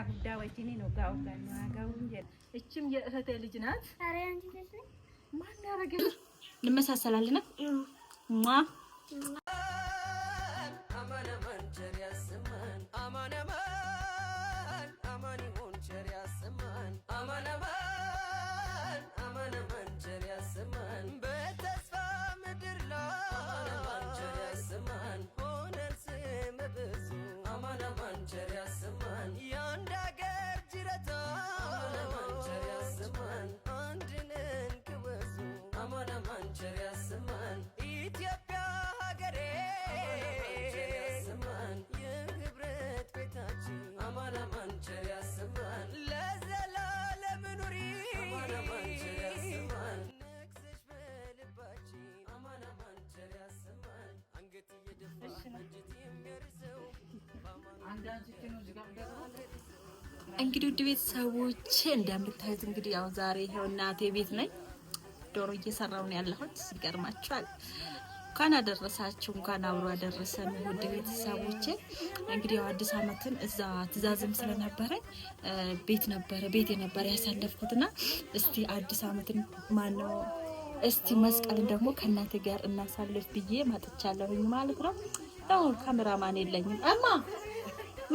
ጉዳይ ወጪኒ ነው ጋው ጋው እንጂ እቺም የእህቴ ልጅ ናት። አሬ አንቺ ልጅ ማን ያረጋል እንመሳሰላለን ማ አማነ መንቸር ያስማን አማነ አማኒ መንቸር ያስማን አማነ መንቸር ያስማን በተስፋ ምድር ላይ መንቸር ያስማን ሆነን ስም ብዙ አማነ መንቸር ያስማን ያንድ አገር ጅረታ አማነ መንቸር ያስማን አንድነን ክበዙ አማነ መንቸር ያስማን ኢትዮጵያ ሀገሬ መንቸር ያስማን የህብረት ቤታችን አማነ መንቸር ያስማን ለዘላለም ኑሪ አማነ መንቸር ያስማን ነግሰሽ በልባችን አማነ መንቸር ያስማን አንገት እየደፋ እጅት የሚያርሰው እንግዲህ ውድ ቤተሰቦቼ እንደምታዩት እንግዲህ ያው ዛሬ ይሄው እናቴ ቤት ነኝ። ዶሮ እየሰራው ነው ያለሁት። ይገርማችኋል። እንኳን አደረሳችሁ፣ እንኳን አብሮ አደረሰን ውድ ቤተሰቦቼ። እንግዲህ ያው አዲስ አመትን እዛ ትእዛዝም ስለነበረ ቤት የነበረ ያሳለፍኩትና እስቲ አዲስ አመትን ማነው እስቲ መስቀልን ደግሞ ከእናቴ ጋር እናሳልፍ ብዬ መጥቻለሁኝ ማለት ነው። ያው ካሜራማን የለኝም። አማ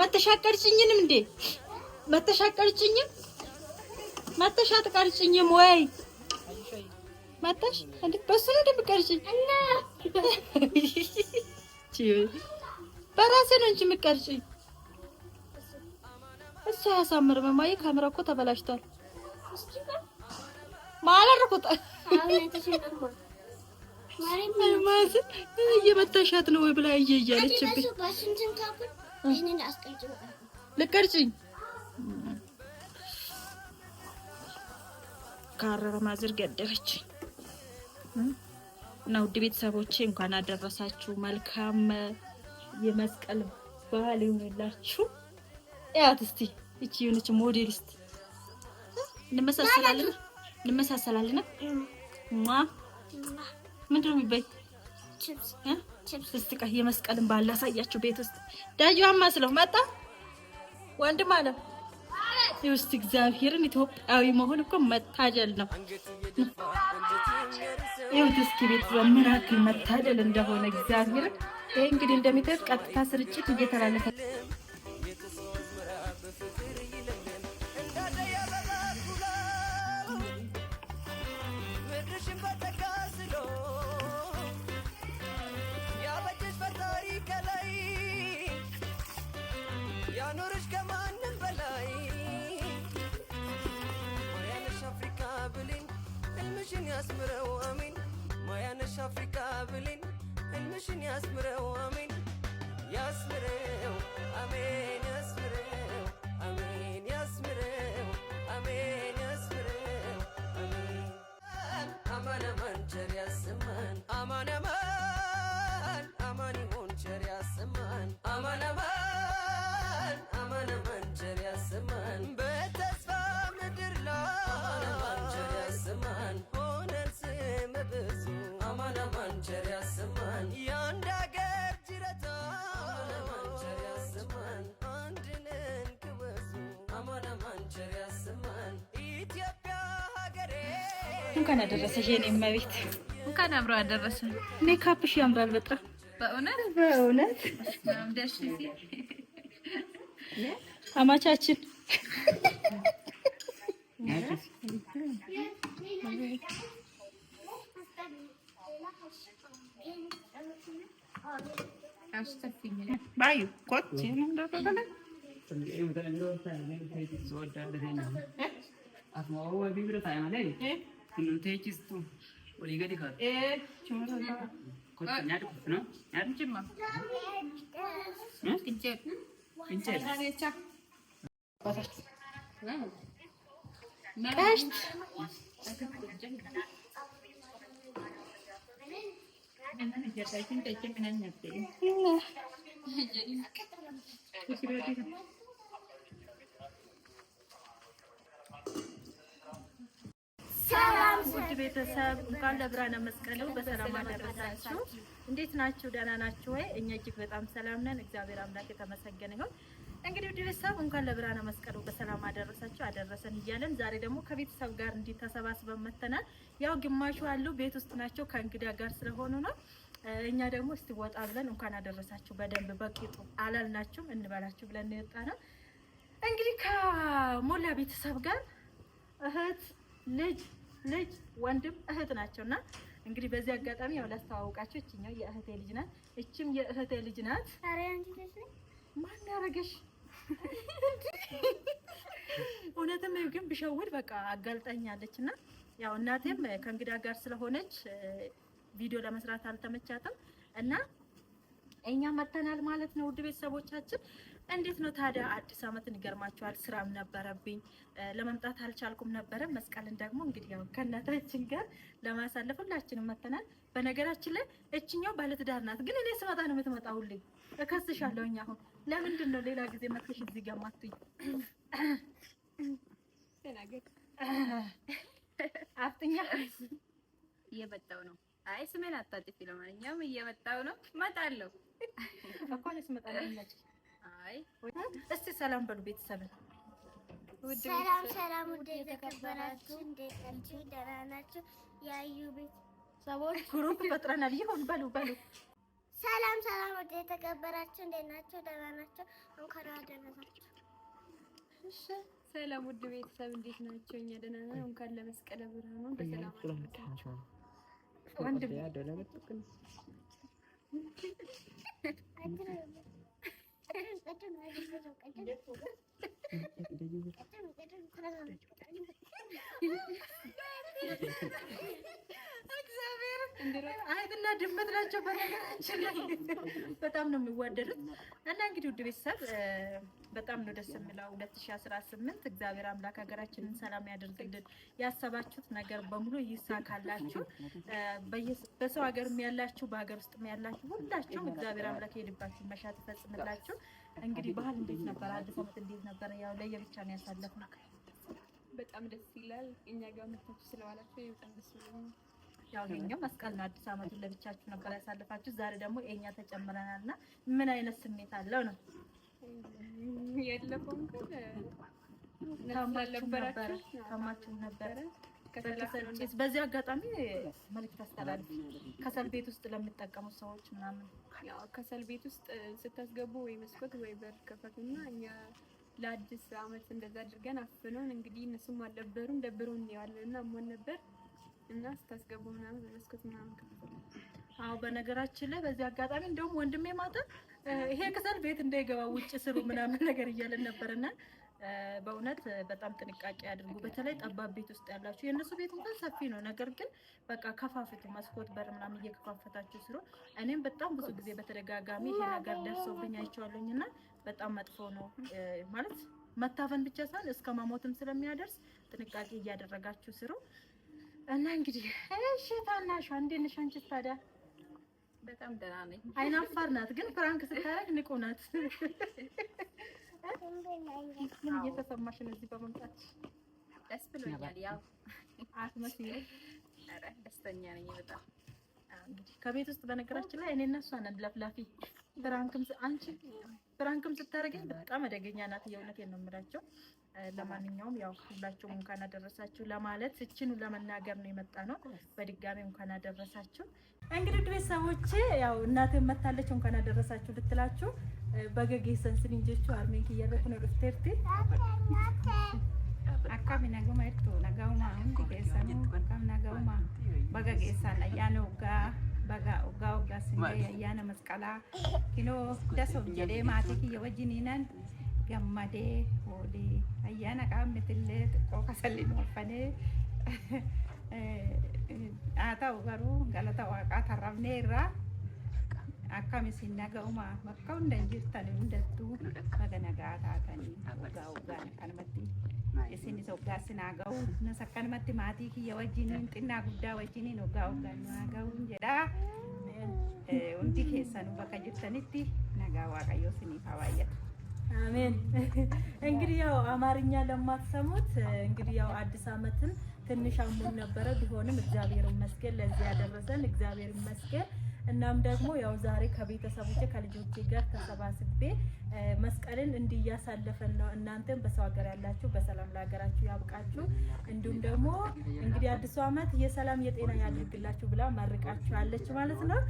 መተሻቀርጭኝንም እንዴ መተሻቀርጭኝም መተሻቀርጭኝም ወይ መተሽ እንዴ በሱ ነው እንደምቀርጭኝ እና በራሴ ነው እንጂ የምቀርጭኝ እሱ ያሳምር መማዬ ካሜራ እኮ ተበላሽቷል ማለርኩት ማለት እየመታሻት ነው ወይ ብላ እያለችብኝ ልቀርጭኝ ካረረ ማዝር ገደለች እና ውድ ቤተሰቦቼ እንኳን አደረሳችሁ። መልካም የመስቀል በዓል ይሁንላችሁ። ያት እስቲ እቺ የሆነች ሞዴሊስት እንመሳሰላለን ምንድን ነው የሚባይ ቺፕስ እስቲ የመስቀልን በዓል ላሳያችሁ። ቤት ውስጥ ዳጂዋማ ስለው መጣ ወንድም አለ ይውስጥ እግዚአብሔርን ኢትዮጵያዊ መሆን እኮ መታደል ነው። ይሁት እስኪ ቤት ምን ያክል መታደል እንደሆነ እግዚአብሔርን። ይሄ እንግዲህ እንደሚታዩት ቀጥታ ስርጭት እየተላለፈ ያኖርሽ ከማንም በላይ ማያነሽ አፍሪካ ብሌን ህልምሽን ያስምረው አሜን። ማያነሽ አፍሪካ ብሌን ህልምሽን ያስምረው አሜን። ያስምረው አሜን ያስምረው አሜን ያስምረው አሜን ያስምረው አሜን። አማነ መንቸር ያስማን አማነ አማኒ መንቸር ያስማን አማነ መንቸር ያስማን በተስፋ ምድር ላይ መንቸር ያስማን ሆነን ስም ብዙ አማነ መንቸር ያስማን ያንድ አገር ጅረታ መንቸር ያስማን አንድነን ክበዙ አማነ መንቸር ያስማን ኢትዮጵያ ሀገሬ። እንኳን አደረሰሽ የኔ እመቤት፣ እንኳን አብሮ አደረሰን። ሜካፕሽ ያምራል በጣም በእውነት ደስ ሲል አማቻችን ባዩ ኮት እንደበለ አስማው ቢብረ ታይማለ እንቴቺስቱ ወሊገዲ ካር ኮት ኛድ ኮት ነው ያንቺማ እንጨት አሬቻ ባታች ቀሽት ሰላም ውድ ቤተሰብ እንኳን ለብርሃነ መስቀሉ በሰላም አደረሳችሁ። እንዴት ናችሁ? ደህና ናችሁ ወይ? እኛ እጅግ በጣም ሰላም ነን። እግዚአብሔር አምላክ የተመሰገነ ይሁን። እንግዲህ ውድ ቤተሰብ እንኳን ለብርሃነ መስቀሉ በሰላም አደረሳችሁ አደረሰን እያለን ዛሬ ደግሞ ከቤተሰብ ጋር እንዲህ ተሰባስበን መተናል። ያው ግማሹ አሉ ቤት ውስጥ ናቸው ከእንግዳ ጋር ስለሆኑ ነው። እኛ ደግሞ እስቲ ወጣ ብለን እንኳን አደረሳችሁ በደንብ በቂጡ አላልናችሁም እንበላችሁ ብለን የወጣ ነው። እንግዲህ ከሞላ ቤተሰብ ጋር እህት ልጅ ወንድም እህት ናቸውና እንግዲህ በዚህ አጋጣሚ ያው ላስተዋውቃችሁ እቺኛው የእህቴ ልጅ ናት፣ እቺም የእህቴ ልጅ ናት። አሬ አንቺ ልጅ ነኝ ማን ያረጋሽ? እውነትም ግን ብሸውድ በቃ አጋልጣኛለች እና ያው እናቴም ከእንግዳ ጋር ስለሆነች ቪዲዮ ለመስራት አልተመቻትም እና እኛ መተናል ማለት ነው። ውድ ቤተሰቦቻችን እንዴት ነው ታዲያ አዲስ አመትን ይገርማችኋል። ስራም ነበረብኝ ለመምጣት አልቻልኩም ነበረ። መስቀልን ደግሞ እንግዲህ ያው ከእናታችን ጋር ለማሳለፍ ሁላችንም መተናል። በነገራችን ላይ እችኛው ባለትዳር ናት፣ ግን እኔ ስመጣ ነው የምትመጣው። ሁሌ እከስሻለሁኝ። አሁን ለምንድን ነው ሌላ ጊዜ መጥተሽ እዚህ ጋር ማትይ? አፍጥኛ እየመጣሁ ነው። አይ ስሜን አታጥፊ። ለማንኛውም እየመጣሁ ነው፣ እመጣለሁ እኮ ነው ስመጣለሁ። አይ እስቲ ሰላም በሉ ቤተሰብን። ሰላም ውድ የተከበራችሁ እንዴት ናችሁ? ደህና ናችሁ? ያዩ ቤተሰቦች ግሩፕ ፈጥረናል። ይሁን በሉ ሰላም ውድ የተከበራችሁ እንዴት ናችሁ? ደህና ናችሁ? እንኳን አደረሳችሁ። እሺ ሰላም ውድ ቤተሰብ እንዴት ናችሁ? እኛ ደህና ነን። እንኳን ለመስቀለ ብርሃኑ በሰላም አደረሳችሁ። ወንድም አይትና ድመት ናቸው። በነገራችን ላይ በጣም ነው የሚዋደዱት እና እንግዲህ ውድ ቤተሰብ በጣም ነው ደስ የሚለው 2018 እግዚአብሔር አምላክ ሀገራችንን ሰላም ያደርግልን። ያሰባችሁት ነገር በሙሉ ይሳካላችሁ። በሰው ሀገርም ያላችሁ በሀገር ውስጥም ያላችሁ ሁላችሁም እግዚአብሔር አምላክ የልባችሁን መሻት ይፈጽምላችሁ። እንግዲህ ባህል እንዴት ነበር? አዲስ አመት እንዴት ነበር? ያው ለየብቻ ነው ያሳለፍነው። በጣም ደስ ይላል። እኛ ጋር መጥታችሁ ስለዋላችሁ በጣም ደስ ይላል። ያው የኛው መስቀል ነው። አዲስ አመቱን ለብቻችሁ ነበር ያሳለፋችሁ። ዛሬ ደግሞ እኛ ተጨምረናልና ምን አይነት ስሜት አለው ነው? ያለፈው ታማችሁ ነበረ። በዚህ አጋጣሚ መልዕክት አስተላልፍ ከሰል ቤት ውስጥ ለሚጠቀሙ ሰዎች ምናምን። ያው ከሰል ቤት ውስጥ ስታስገቡ ወይ መስኮት ወይ በር ከፈቱና እኛ ለአዲስ አመት እንደዛ አድርገን አፍነን እንግዲህ እነሱም አልነበሩም ደብሮን ያለና አሞን ነበር እና ስታስገቡ ምናምን በመስኮት ምናምን ከፈቱ። አዎ በነገራችን ላይ በዚህ አጋጣሚ እንደውም ወንድሜ ማታ ይሄ ከሰል ቤት እንዳይገባ ውጭ ስሩ ምናምን ነገር እያለን ነበርና በእውነት በጣም ጥንቃቄ አድርጉ። በተለይ ጠባብ ቤት ውስጥ ያላችሁ የእነሱ ቤት እንኳን ሰፊ ነው፣ ነገር ግን በቃ ከፋፍቱ፣ መስኮት በር ምናምን እየከፋፈታችሁ ስሩ። እኔም በጣም ብዙ ጊዜ በተደጋጋሚ ይሄ ነገር ደርሶብኝ አይቼዋለሁኝና በጣም መጥፎ ነው ማለት መታፈን ብቻ ሳይሆን እስከ ማሞትም ስለሚያደርስ ጥንቃቄ እያደረጋችሁ ስሩ። እና እንግዲህ እሺ ታናሿ እንዴት ነሽ አንቺ? ታዲያ በጣም ደህና ነኝ። አይናፋር ናት፣ ግን ፍራንክ ስታረግ ንቁ ናት። ምን እየተሰማሽ ነው እዚህ በመምጣት? ደስ ብሎኛል። ያው አትመስይም? ኧረ ደስተኛ ነኝ በጣም። እንግዲህ ከቤት ውስጥ በነገራችን ላይ እኔ እና እሷ ነን ለፍላፊ። ፍራንክም ስታረገኝ በጣም አደገኛ ናት። የእውነቴን ነው የምላቸው። ለማንኛውም ያው ሁላችሁም እንኳን አደረሳችሁ ለማለት እችኑ ለመናገር ነው የመጣ ነው። በድጋሚ እንኳን አደረሳችሁ። እንግዲህ ቤተሰቦቼ ያው እናቴ መታለች እንኳን አደረሳችሁ ልትላችሁ በገጌሰን ስንጀቹ አርሜን ከያለኩ ነው ዶክተርቲ አካሚ ነገማ እርቶ ነጋውማ እንዲ ገሰኑ አካሚ ነጋውማ በገጌሰን አያነ ጋ ስንጀ አያነ መስቀላ ኪኖ ደሶ ጀዴ ማቲክ የወጂኒናን ገመዴ ሆዴ አያነ ቃምትሌ ጥቆ ከሰሊን ወፈኔ አታው ገሩ ገለታ ዋቃ ተራብኔራ akkam isin naga'uma bakka hunda hin jirtan hundattuu baga nagaa taatanii ugaan akkanumatti isinis hoggaas naa ga'u nas akkanumatti maatii kiyya wajjiniin xinnaa guddaa wajjiniin hoggaan naa ga'uun jedhaa hundi keessanuu bakka jirtanitti nagaa waaqayyoo isiniif haa baay'atu። አሜን። እንግዲህ ያው አማርኛ ለማትሰሙት እንግዲህ ያው አዲስ አመትን ትንሽ አሞን ነበረ። ቢሆንም እግዚአብሔር ይመስገን ለዚህ ያደረሰን እግዚአብሔር ይመስገን። እናም ደግሞ ያው ዛሬ ከቤተሰቦቼ ከልጆቼ ጋር ተሰባስቤ መስቀልን እንዲያሳልፈን ነው። እናንተም በሰው ሀገር ያላችሁ በሰላም ለሀገራችሁ ያብቃችሁ። እንዲሁም ደግሞ እንግዲህ አዲሱ ዓመት የሰላም የጤና ያድርግላችሁ ብላ መርቃችኋለች ማለት ነው።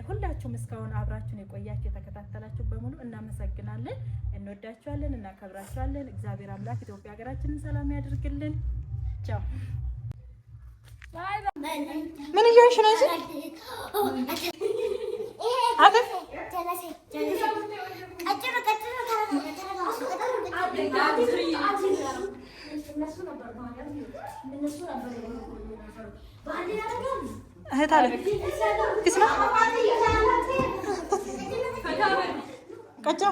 ሁላችሁም እስካሁን አብራችሁን የቆያችሁ የተከታተላችሁ በሙሉ እናመሰግናለን። እንወዳችኋለን፣ እናከብራችኋለን። እግዚአብሔር አምላክ ኢትዮጵያ ሀገራችንን ሰላም ያድርግልን። ቻው። ምን እያልሽ ነው? እህት አለ እስማ ቀጫ